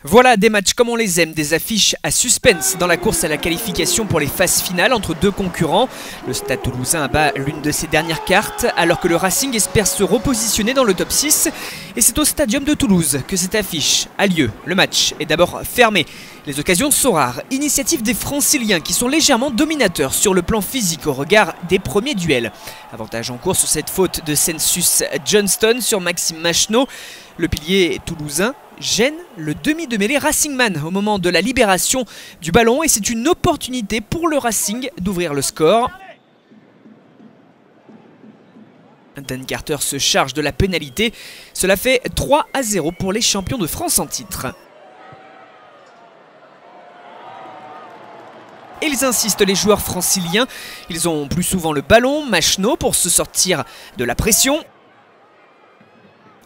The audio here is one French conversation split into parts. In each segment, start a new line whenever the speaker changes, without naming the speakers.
Voilà des matchs comme on les aime, des affiches à suspense dans la course à la qualification pour les phases finales entre deux concurrents. Le Stade Toulousain abat l'une de ses dernières cartes alors que le Racing espère se repositionner dans le top 6. Et c'est au Stadium de Toulouse que cette affiche a lieu. Le match est d'abord fermé. Les occasions sont rares. Initiative des Franciliens qui sont légèrement dominateurs sur le plan physique au regard des premiers duels. Avantage en cours sur cette faute de Census Johnston sur Maxime Machenaud. Le pilier toulousain gêne le demi de mêlée Racingman au moment de la libération du ballon et c'est une opportunité pour le Racing d'ouvrir le score. Dan Carter se charge de la pénalité. Cela fait 3-0 pour les champions de France en titre. Et ils insistent, les joueurs franciliens. Ils ont plus souvent le ballon. Machenaud pour se sortir de la pression.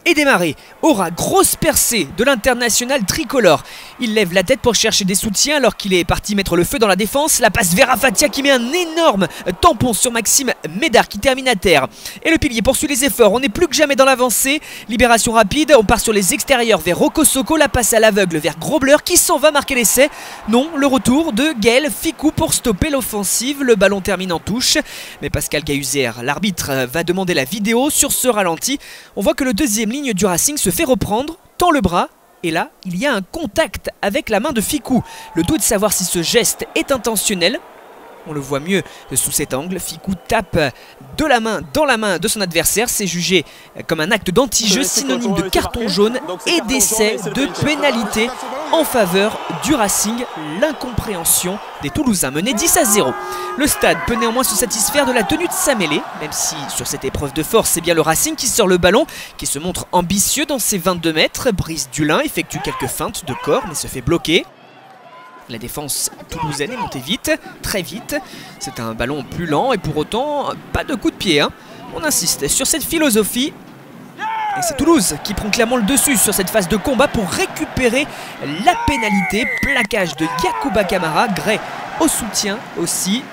Et démarrer. Aura, grosse percée de l'international tricolore. Il lève la tête pour chercher des soutiens alors qu'il est parti mettre le feu dans la défense. La passe vers Afatia qui met un énorme tampon sur Maxime Médard qui termine à terre. Et le pilier poursuit les efforts. On est plus que jamais dans l'avancée. Libération rapide. On part sur les extérieurs vers Rocco Socco. La passe à l'aveugle vers Grobler qui s'en va marquer l'essai. Non, le retour de Gaël Ficou pour stopper l'offensive. Le ballon termine en touche. Mais Pascal Gahuzer, l'arbitre, va demander la vidéo sur ce ralenti. On voit que le deuxième ligne du Racing se fait reprendre, tend le bras et là il y a un contact avec la main de Ficou. Le tout est de savoir si ce geste est intentionnel. On le voit mieux sous cet angle. Ficou tape de la main dans la main de son adversaire. C'est jugé comme un acte d'anti-jeu, synonyme de carton jaune et d'essai de pénalité en faveur du Racing. L'incompréhension des Toulousains menés 10-0. Le Stade peut néanmoins se satisfaire de la tenue de sa mêlée, même si sur cette épreuve de force, c'est bien le Racing qui sort le ballon, qui se montre ambitieux dans ses 22 mètres. Brice Dulin effectue quelques feintes de corps mais se fait bloquer. La défense toulousaine est montée vite, très vite. C'est un ballon plus lent et pour autant, pas de coup de pied. On insiste sur cette philosophie. Et c'est Toulouse qui prend clairement le dessus sur cette phase de combat pour récupérer la pénalité. Plaquage de Yacouba Camara, Gray au soutien aussi.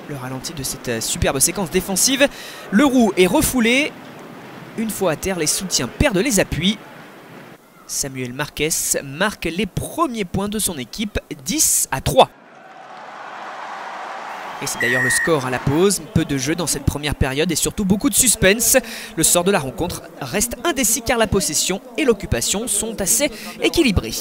Le ralenti de cette superbe séquence défensive. Le roux est refoulé. Une fois à terre, les soutiens perdent les appuis. Samuel Marquez marque les premiers points de son équipe, 10-3. Et c'est d'ailleurs le score à la pause, peu de jeu dans cette première période et surtout beaucoup de suspense. Le sort de la rencontre reste indécis car la possession et l'occupation sont assez équilibrés.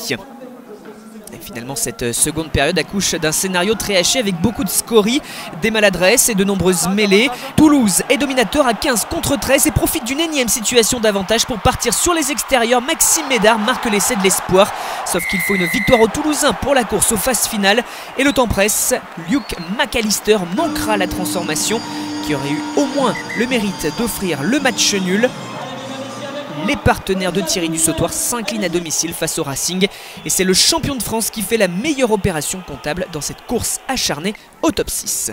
Et finalement cette seconde période accouche d'un scénario très haché avec beaucoup de scories, des maladresses et de nombreuses mêlées. Toulouse est dominateur à 15 contre 13 et profite d'une énième situation d'avantage pour partir sur les extérieurs. Maxime Médard marque l'essai de l'espoir, sauf qu'il faut une victoire aux Toulousains pour la course aux phases finales. Et le temps presse, Luke McAllister manquera la transformation qui aurait eu au moins le mérite d'offrir le match nul. Les partenaires de Thierry Dussautoir s'inclinent à domicile face au Racing et c'est le champion de France qui fait la meilleure opération comptable dans cette course acharnée au top 6.